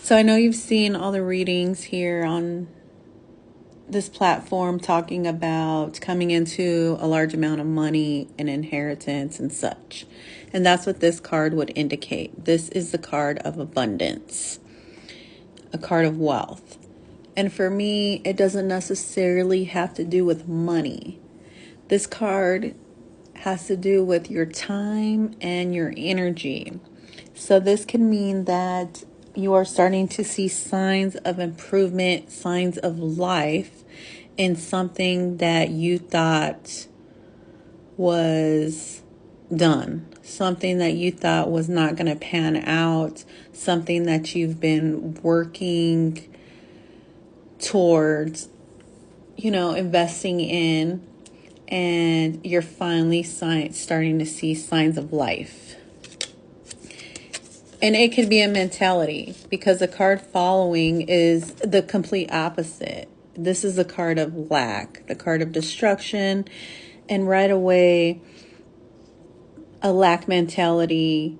So I know you've seen all the readings here on this platform talking about coming into a large amount of money and inheritance and such. And that's what this card would indicate. This is the card of abundance, a card of wealth. And for me, it doesn't necessarily have to do with money. This card has to do with your time and your energy. So this can mean that you are starting to see signs of improvement, signs of life in something that you thought was done, something that you thought was not going to pan out, something that you've been working towards, investing in, and you're finally starting to see signs of life. And it could be a mentality, because the card following is the complete opposite. This is the card of lack, the card of destruction. And right away, a lack mentality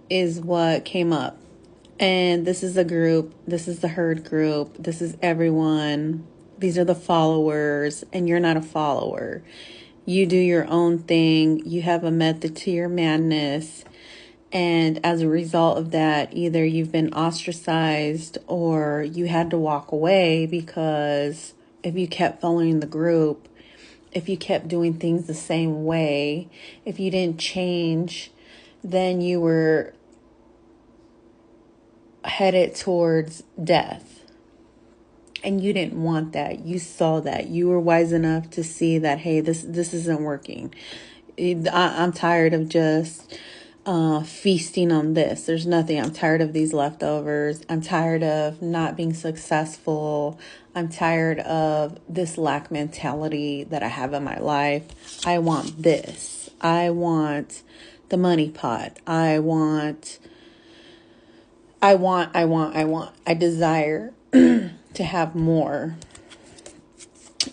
is what came up. And this is a group, this is the herd group, this is everyone. These are the followers, and you're not a follower. You do your own thing. You have a method to your madness. And as a result of that, either you've been ostracized or you had to walk away, because if you kept following the group, if you kept doing things the same way, if you didn't change, then you were headed towards death. And you didn't want that. You saw that. You were wise enough to see that, hey, this isn't working. I'm tired of just feasting on this. There's nothing. I'm tired of these leftovers. I'm tired of not being successful. I'm tired of this lack mentality that I have in my life. I want this. I want the money pot. I desire to have more.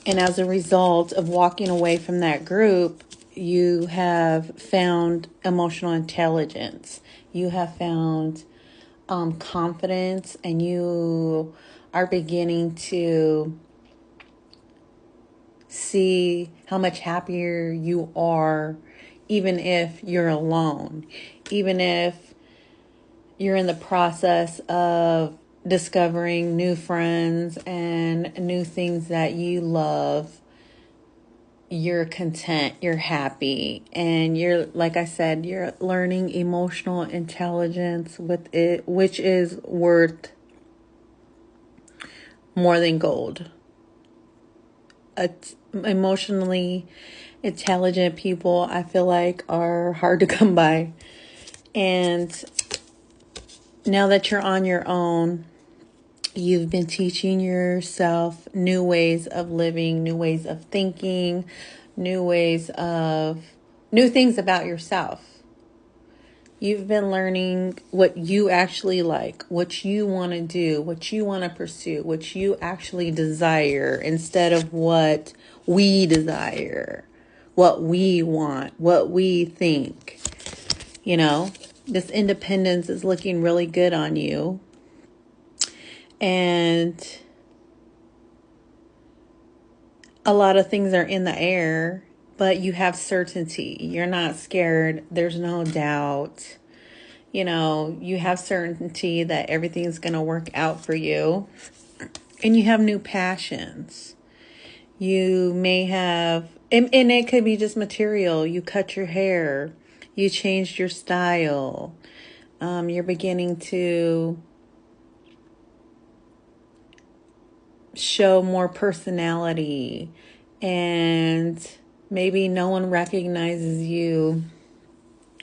And as a result of walking away from that group, you have found emotional intelligence. You have found confidence, and you are beginning to see how much happier you are, even if you're alone, even if you're in the process of discovering new friends and new things that you love. You're content, you're happy, and you're, like I said, you're learning emotional intelligence with it, which is worth more than gold. Emotionally intelligent people, I feel like, are hard to come by. And now that you're on your own, you've been teaching yourself new ways of living, new ways of thinking, new things about yourself. You've been learning what you actually like, what you want to do, what you want to pursue, what you actually desire, instead of what we desire, what we want, what we think. This independence is looking really good on you. And a lot of things are in the air, but you have certainty. You're not scared. There's no doubt. You have certainty that everything's going to work out for you. And you have new passions. You may have, and it could be just material. You cut your hair. You changed your style. You're beginning to show more personality, and maybe no one recognizes you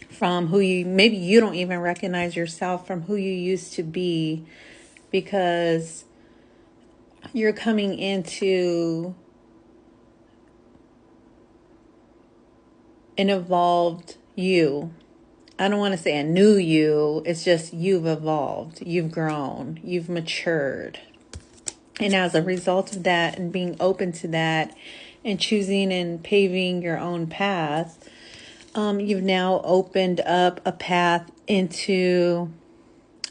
from maybe you don't even recognize yourself from who you used to be, because you're coming into an evolved you. I don't want to say a new you. It's just you've evolved, you've grown, you've matured. And as a result of that, and being open to that, and choosing and paving your own path, you've now opened up a path into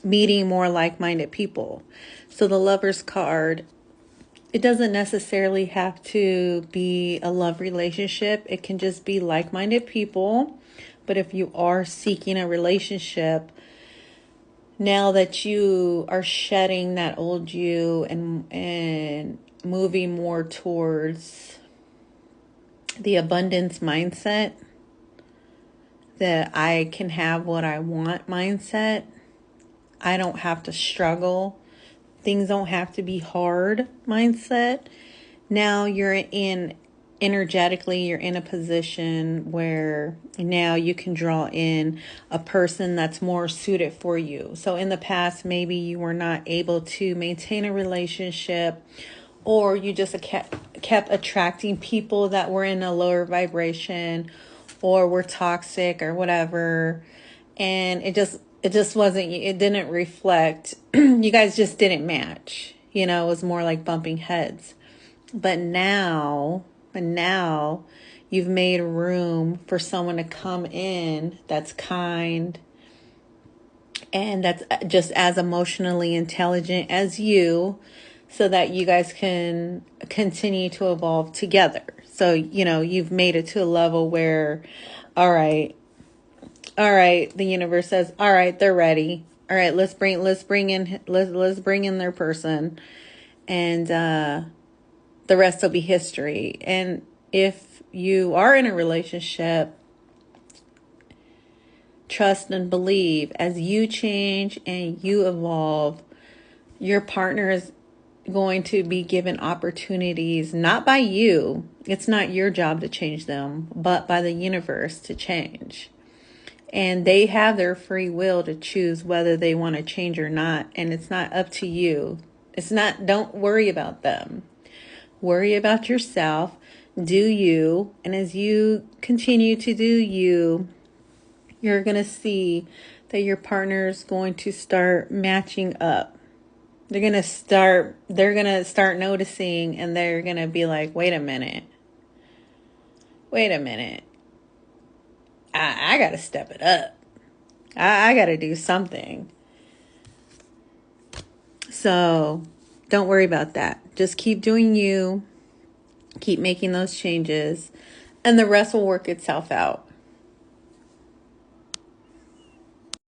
meeting more like-minded people. So the Lover's card, it doesn't necessarily have to be a love relationship. It can just be like-minded people. But if you are seeking a relationship, now that you are shedding that old you and moving more towards the abundance mindset, that I can have what I want mindset, I don't have to struggle, things don't have to be hard mindset. Now you're energetically, you're in a position where now you can draw in a person that's more suited for you. So in the past, maybe you were not able to maintain a relationship, or you just kept attracting people that were in a lower vibration or were toxic or whatever. And it just wasn't, it didn't reflect, you guys just didn't match. It was more like bumping heads. But now you've made room for someone to come in that's kind and that's just as emotionally intelligent as you, so that you guys can continue to evolve together. So, you've made it to a level where, all right, the universe says, all right, they're ready. All right, let's bring in their person, and the rest will be history. And if you are in a relationship, trust and believe, as you change and you evolve, your partner is going to be given opportunities, not by you. It's not your job to change them, but by the universe to change. And they have their free will to choose whether they want to change or not. And it's not up to you. Don't worry about them. Worry about yourself. Do you. And as you continue to do you, you're going to see that your partner is going to start matching up. They're going to start noticing, and they're going to be like, wait a minute. I got to step it up. I got to do something. So don't worry about that. Just keep doing you. Keep making those changes, and the rest will work itself out.